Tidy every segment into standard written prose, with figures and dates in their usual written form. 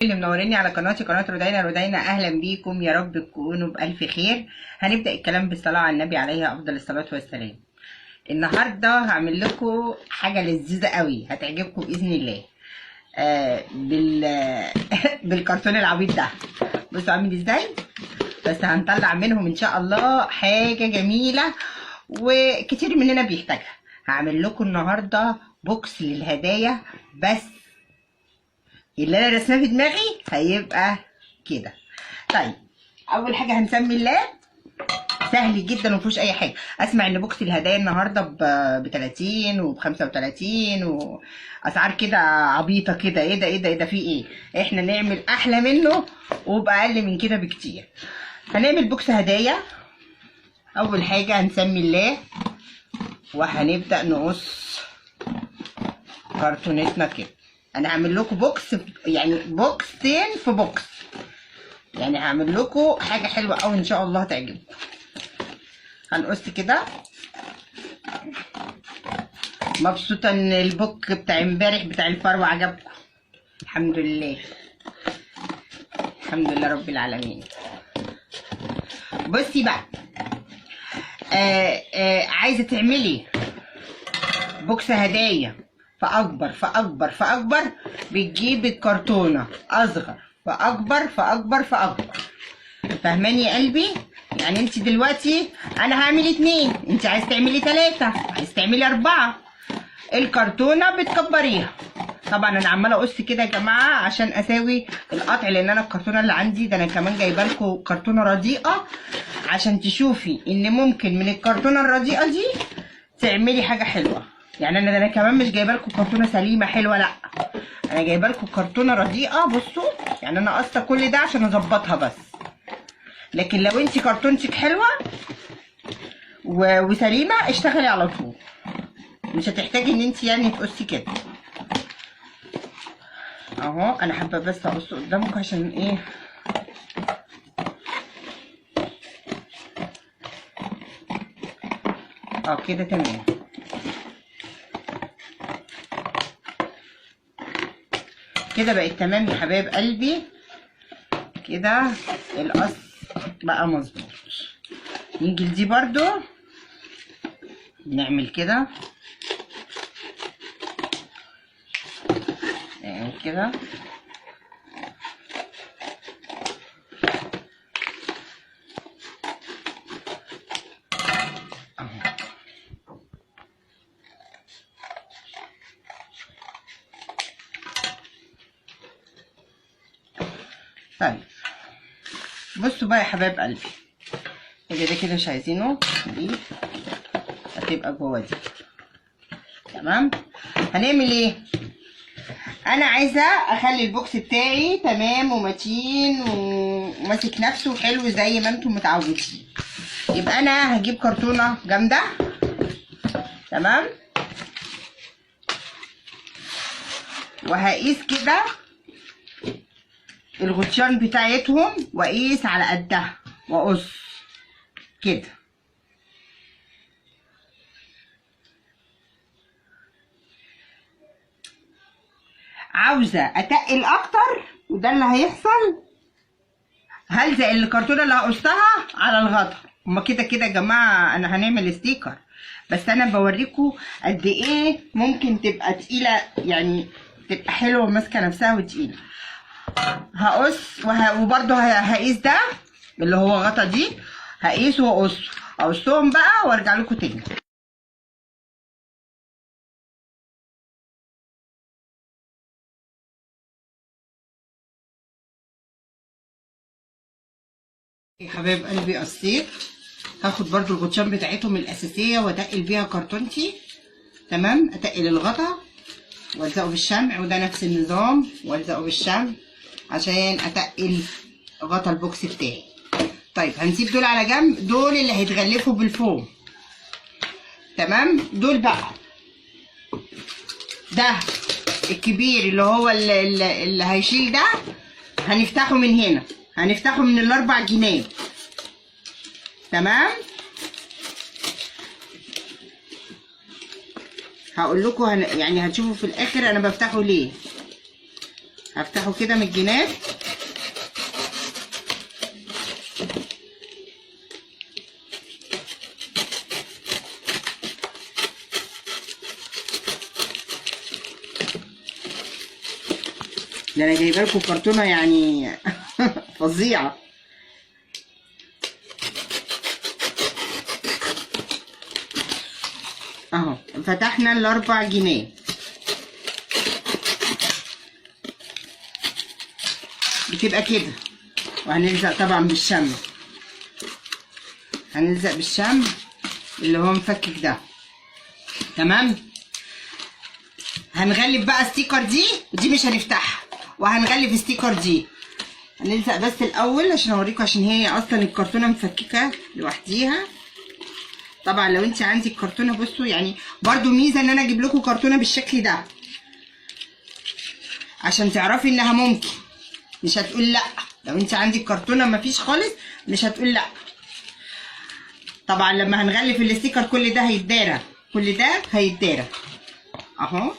اللي منوريني على قناتي قناه رودينا اهلا بيكم، يا رب تكونوا بالف خير. هنبدا الكلام بالصلاه على النبي عليه افضل الصلاه والسلام. النهارده هعمل لكم حاجه لذيذه قوي هتعجبكم باذن الله. بالكرتون العبيط ده. بصوا عامل ازاي، بس هنطلع منهم ان شاء الله حاجه جميله وكتير مننا بيحتاجها. هعمل لكم النهارده بوكس للهدايا، بس اللي انا رسماه في دماغي هيبقى كده. طيب اول حاجه هنسمي الله، سهل جدا ومفيهوش اي حاجه. اسمع ان بوكس الهدايا النهارده ب 30 وب 35 واسعار كده عبيطه كده. ايه ده في ايه؟ احنا نعمل احلى منه وباقل من كده بكتير. هنعمل بوكس هدايا. اول حاجه هنسمي الله وهنبدا نقص كرتونتنا كده. انا هعمل لكم بوكس، يعني بوكسين في بوكس، يعني هعمل لكم حاجه حلوه قوي ان شاء الله هتعجبكم. هنقص كده. مبسوطه ان البوك بتاع امبارح بتاع الفرو عجبكم، الحمد لله الحمد لله رب العالمين. بصي بقى، عايزه تعملي بوكس هدايا فاكبر بتجيب الكرتونه اصغر فاكبر. فاهماني يا قلبي؟ يعني انت دلوقتي انا هعمل 2، انت عايز تعملي 3، عايز تعملي 4، الكرتونه بتكبريها. طبعا انا عماله اقص كده يا جماعه عشان اساوي القطع، لان انا الكرتونه اللي عندي ده انا كمان جايبه لكم كرتونه رديئه عشان تشوفي ان ممكن من الكرتونه الرديئه دي تعملي حاجه حلوه. يعني انا كمان مش جايبه لكم كرتونه سليمه حلوه، لا انا جايبه لكم كرتونه رديئه. بصوا يعني انا قصه كل ده عشان اظبطها بس، لكن لو انت كرتونتك حلوه وسليمه اشتغلي على طول، مش هتحتاجي ان انت يعني تقصي كده. اهو انا حابه بس اقص قدامكم عشان ايه، كده تمام. كده بقت تمام يا حبايب قلبي، كده القص بقى مظبوط. نيجي لدي برضو نعمل كده، نعمل كده طيب بصوا بقى يا حبايب قلبي، ده كده مش عايزينه، دي هتبقى جوه دي. تمام. هنعمل ايه؟ انا عايزه اخلي البوكس بتاعي تمام ومتين وماسك نفسه حلو زي ما انتم متعودين. يبقى انا هجيب كرتونه جامده، تمام، وهقيس كده الغطيان بتاعتهم واقيس على قدها واقص كده. عاوزه اتقل اكتر وده اللي هيحصل، هلزق الكرتونه اللي هقصها على الغطا. هما كده يا جماعه انا هنعمل ستيكر، بس انا بوريكم قد ايه ممكن تبقى تقيله، يعني تبقى حلوه وماسكه نفسها وتقيله. هقص وبرده هقيس ده اللي هو غطا دي، هقيسه اقصهم بقى وارجع لكم تاني. يا حبايب قلبي قصيت، هاخد برضو الغطيان بتاعتهم الاساسيه واتقل بيها كرتونتي. تمام، اتقل الغطا والزقه بالشمع، وده نفس النظام والزقه بالشمع عشان اتقل غطا البوكس بتاعي. طيب هنسيب دول على جنب، دول اللي هيتغلفوا بالفوم. تمام، دول بقى ده الكبير اللي هو اللي هيشيل ده، هنفتحه من هنا، هنفتحه من ال4 جنيه. تمام، هقول لكم يعني هتشوفوا في الاخر انا بفتحه ليه. هفتحه كده من الجناب. ده انا جايبه لكم كرتونه يعني فظيعه. اهو فتحنا ال4 جنيه. بتبقى كده، وهنلزق طبعا بالشمع. هنلزق بالشمع اللي هو مفكك ده. تمام. هنغلف بقى ستيكر دي مش هنفتحها، وهنغلف ستيكر دي. هنلزق بس الاول عشان اوريكم، عشان هي اصلا الكرتونه مفككه لوحديها. طبعا لو انت عندك كرتونه، بصوا يعني برضو ميزه ان انا اجيب لكم كرتونه بالشكل ده عشان تعرفي انها ممكن، مش هتقول لا. لو انت عندك كرتونه مفيش خالص مش هتقول لا. طبعا لما هنغلف الاستيكر كل ده هيتدارى، كل ده هيتدارى اهو.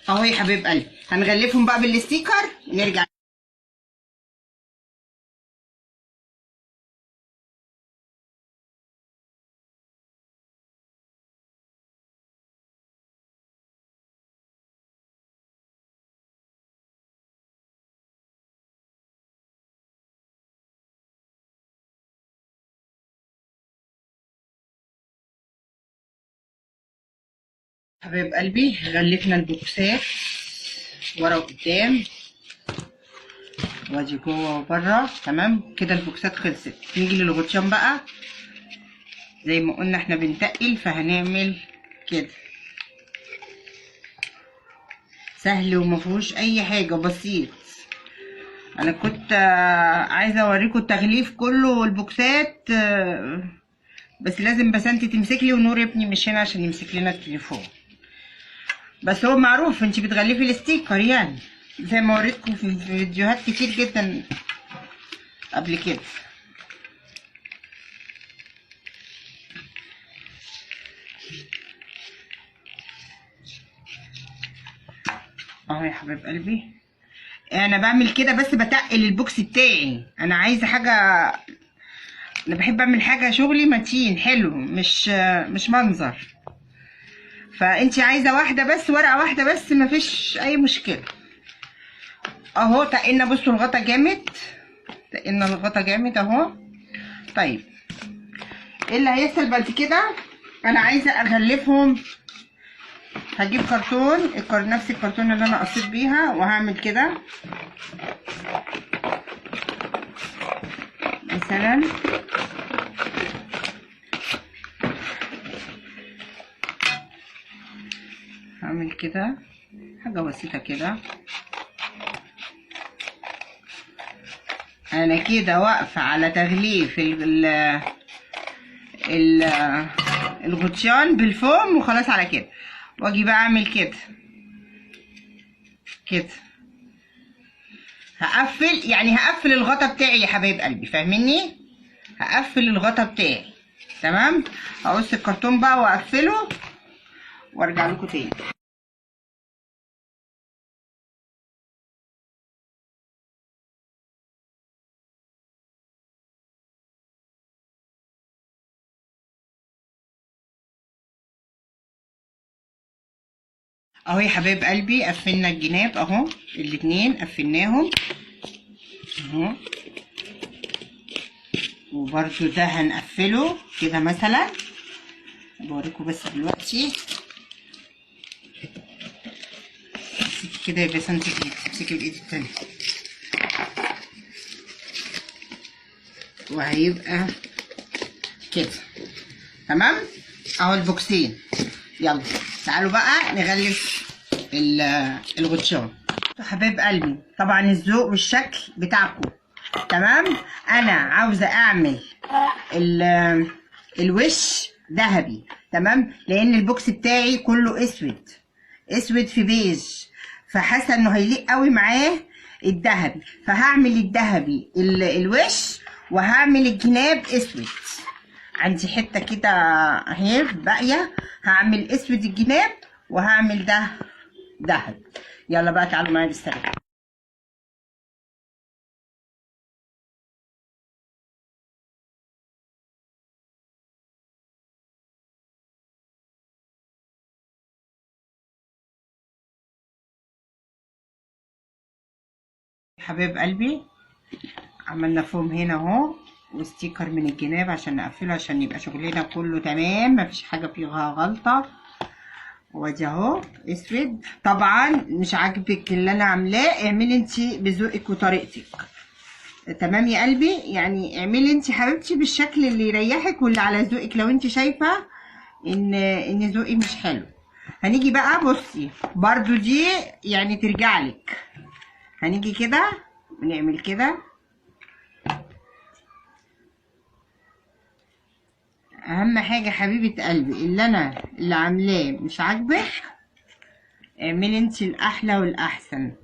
اهو يا حبيب قلبي، هنغلفهم بقى بالاستيكر ونرجع. حبيب قلبي غلفنا البوكسات ورا وقدام، وادي جوه وبره. تمام كده البوكسات خلصت. نيجي للغطيان بقى. زي ما قلنا احنا بنتقل، فهنعمل كده سهل ومفيهوش اي حاجه، بسيط. انا كنت عايزه اوريكم التغليف كله والبوكسات، بس لازم بسنتي تمسك لي ونور ابني مش هنا عشان يمسك لنا التليفون. بس هو معروف انت بتغلفي الاستيكر يعني، زي ما وريتكم في فيديوهات كتير جدا قبل كده. اهو يا حبيب قلبي انا بعمل كده، بس بتقل البوكس بتاعي. انا عايزه حاجه، انا بحب اعمل حاجه شغلي متين حلو، مش منظر. فانتي عايزه واحده بس، ورقه واحده بس، مفيش اي مشكله. اهو تقلنا، بصوا الغطا جامد، تقلنا الغطا جامد اهو. طيب ايه اللي هيحصل بعد كده؟ انا عايزه اغلفهم. هجيب كرتون، نفس الكرتون اللي انا قصيت بيها، وهعمل كده مثلا. هعمل كده حاجه بسيطه كده. انا كده واقفه على تغليف الغطيان بالفوم وخلاص على كده. واجي بقى اعمل كده كده. هقفل يعني، هقفل الغطا بتاعي يا حبايب قلبي، فاهميني؟ هقفل الغطا بتاعي. تمام. هقص الكرتون بقى واقفله وارجع لكم تاني. اهو يا حبايب قلبي قفلنا الجناب اهو، الاتنين قفلناهم اهو. وبرده ده هنقفله كده مثلا. بوريكم بس دلوقتي كده يبقى سنتيجريد. امسكي بالايد التانية وهيبقى كده. تمام. اهو البوكسين. يلا تعالوا بقى نغلف الغطيان. حبايب قلبي طبعا الذوق والشكل بتاعكم. تمام. انا عاوزه اعمل الوش ذهبي. تمام. لان البوكس بتاعي كله اسود في بيج، فحاسه انه هيليق قوي معاه الذهبي. فهعمل الذهبي الوش، وهعمل الجناب اسود عندي حته كده اهي باقيه، هعمل اسود الجناب وهعمل ده دهب. يلا بقى تعالوا معايا بالسلامه. حبايب قلبي، عملنا فوم هنا اهو وستيكر من الجناب عشان نقفله، عشان يبقى شغلنا كله تمام مفيش حاجه فيها غلطه. وادي اهو اسود. طبعا مش عاجبك اللي انا عاملاه، اعملي انتي بذوقك وطريقتك. تمام يا قلبي، يعني اعملي انتي حبيبتي بالشكل اللي يريحك واللي على ذوقك. لو انتي شايفه ان ذوقي مش حلو، هنيجي بقى بصي برضو دي يعني ترجعلك. هنيجي كده ونعمل كده. اهم حاجه حبيبه قلبي اللي عاملاه مش عاجبك، اعملي انتي الاحلى والاحسن.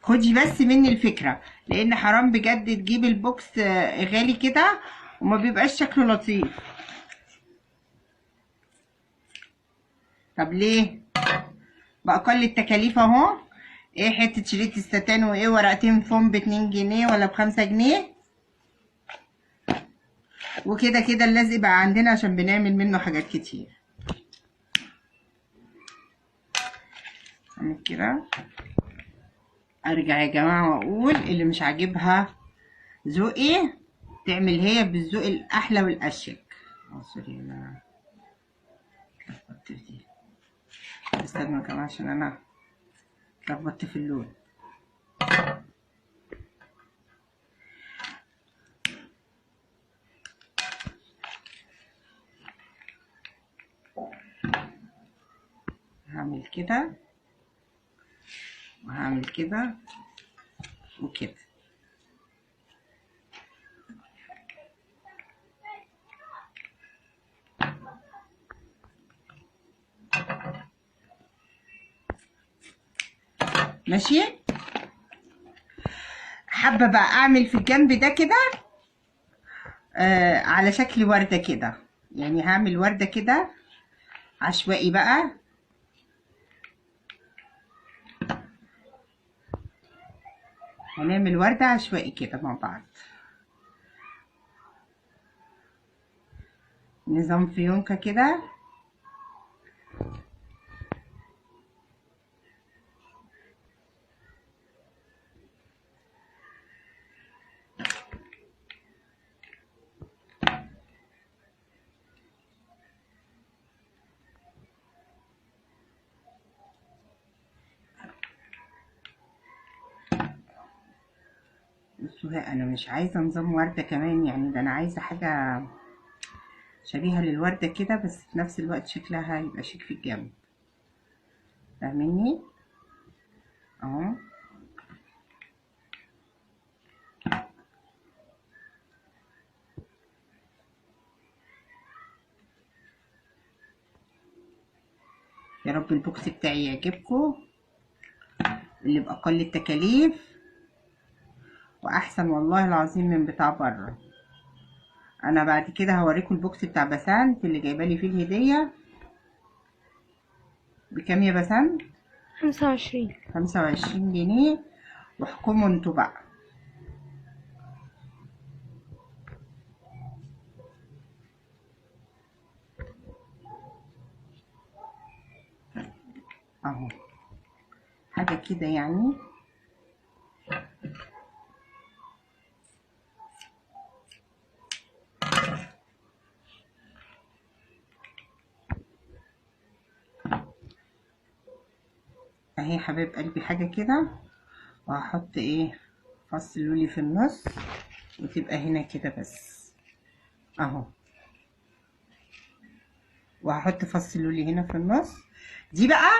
خدي بس مني الفكره، لان حرام بجد تجيبي البوكس غالي كده وما بيبقاش شكله لطيف. طب ليه؟ باقل التكاليف اهو. ايه حته شريط الستان وايه ورقتين فوم ب2 جنيه ولا ب5 جنيه، وكده كده اللزق بقى عندنا عشان بنعمل منه حاجات كتير. اعمل كده. ارجع يا جماعه واقول اللي مش عاجبها ذوقي تعمل هي بالذوق الاحلى والاشيك. سوري انا لخبطت في دي، استنوا يا جماعه عشان انا لخبطت في اللون. هعمل كده وهعمل كده وكده. ماشي. حابه بقى اعمل في الجنب ده كده على شكل ورده كده، يعني هعمل ورده كده عشوائي بقى. هنعمل ورده عشوائي كده مع بعض، نظام فيونكه كده. بصوا انا مش عايزه نظام ورده كمان، يعني ده انا عايزه حاجه شبيهه للورده كده، بس في نفس الوقت شكلها يبقى شيك في الجنب. فاهميني اهو. يا رب البوكس بتاعي يعجبكم، اللي باقل التكاليف واحسن والله العظيم من بتاع بره. انا بعد كده هوريكم البوكس بتاع بسنت اللي جايبالي فيه الهديه. بكام يا بسنت؟ 25. 25 جنيه. واحكموا انتوا بقى. اهو حاجه كده يعني. اهي حبايب قلبي حاجه كده. وهحط ايه فص لولي في النص وتبقى هنا كده بس اهو. وهحط فص لولي هنا في النص. دي بقى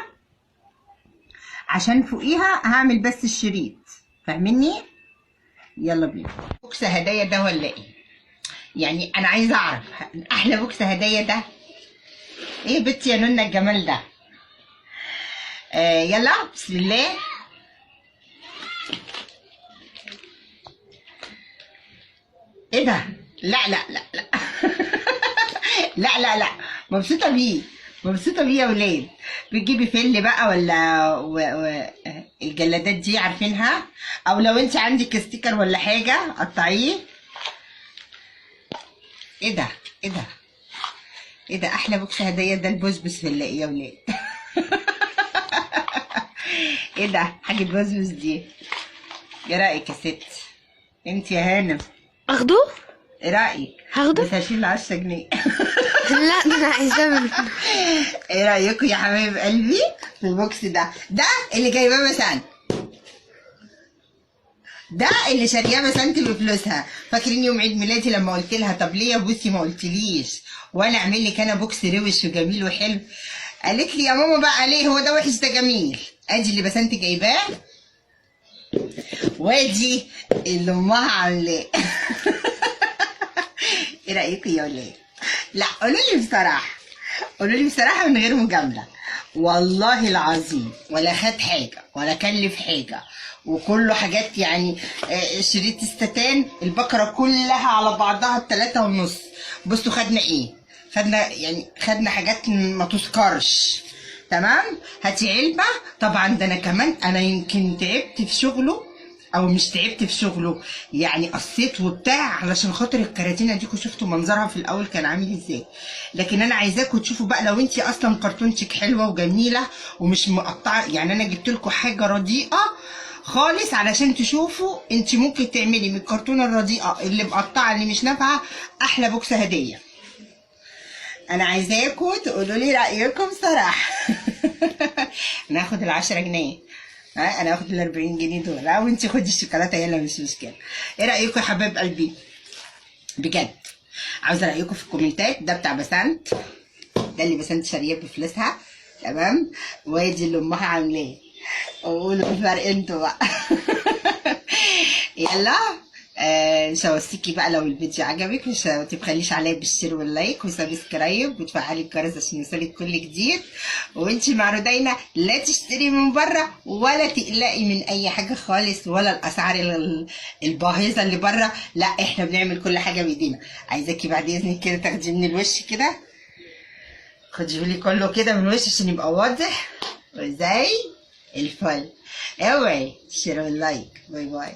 عشان فوقيها هعمل بس الشريط. فاهميني؟ يلا بينا. بوكس هدايا ده ولا ايه؟ يعني انا عايزه اعرف احلى بوكس هدايا ده ايه بنتي يا نونا الجمال ده. يلا بسم الله. ايه ده؟ لا لا لا لا لا لا لا، مبسوطة بيه، مبسوطة بيه يا ولاد. بتجيبي فل بقى ولا الجلادات دي عارفينها، او لو انت عندك ستيكر ولا حاجة قطعيه. ايه ده؟ ايه ده؟ ايه ده؟ احلى بوكس هدية ده البسبس ولا ايه يا ولاد؟ ايه ده حاجة بسبس دي؟ ايه رأيك يا ست؟ انت يا هانم اخده؟ ايه رأيك؟ هاخده؟ بس هشيل 10 جنيه. لا ده انا عايزاه منه. ايه رأيكم يا حبايب قلبي في البوكس ده؟ ده اللي جايباه مثلا، ده اللي شارياه بسنت بفلوسها. فاكرين يوم عيد ميلادي لما قلت لها طب ليه يا بوسي ما قلتليش وانا اعمل لك انا بوكس روش وجميل وحلو؟ قالت لي يا ماما بقى ليه هو ده وحش ده جميل. ادي اللي بسنت جايباه، وادي اللي امها عاملاه. ايه رايكم يا ولاد؟ لا قولوا لي بصراحه، قولوا لي بصراحه من غير مجامله، والله العظيم ولا خد حاجه ولا كلف حاجه، وكله حاجات يعني شريط استتان البكره كلها على بعضها ب3.5. بصوا خدنا ايه؟ خدنا حاجات ما تذكرش. تمام. هاتي علبه. طبعا ده انا كمان انا يمكن تعبت في شغله، او مش تعبت في شغله يعني قصيت وبتاع علشان خاطر الكراتينه دي. شفتوا منظرها في الاول كان عامل ازاي، لكن انا عايزاكم تشوفوا بقى لو انتي اصلا كرتونتك حلوه وجميله ومش مقطعه. يعني انا جبت لكم حاجه رديئه خالص علشان تشوفوا انتي ممكن تعملي من الكرتونه الرديئه اللي مقطعه اللي مش نافعه احلى بوكس هديه. انا عايزاكم تقولوا لي رايكم صراحه. ناخد ال10 جنيه، ها انا هاخد ال40 جنيه دول، ها وانتي خدي الشوكولاته يلا مش مشكله. ايه رايكم يا حبايب قلبي؟ بجد عاوزه رايكم في الكومنتات. ده بتاع بسنت، ده اللي بسنت شاريه بفلوسها، تمام، وادي اللي امها عاملاه. قولوا الفرق انتوا بقى. يلا مش هوصيكي بقى لو الفيديو عجبك مش تبخليش عليا بالشير واللايك وسبسكرايب وتفعلي الجرس عشان يوصلك كل جديد. وانتي مع رودينا لا تشتري من بره ولا تقلقي من اي حاجه خالص، ولا الاسعار الباهظه اللي بره، لا احنا بنعمل كل حاجه بايدينا. عايزاكي بعد اذنك كده تاخدي من الوش كده، خديهولي كله كده من الوش عشان يبقى واضح وزي الفل. اوعي تشتروا اللايك. باي باي.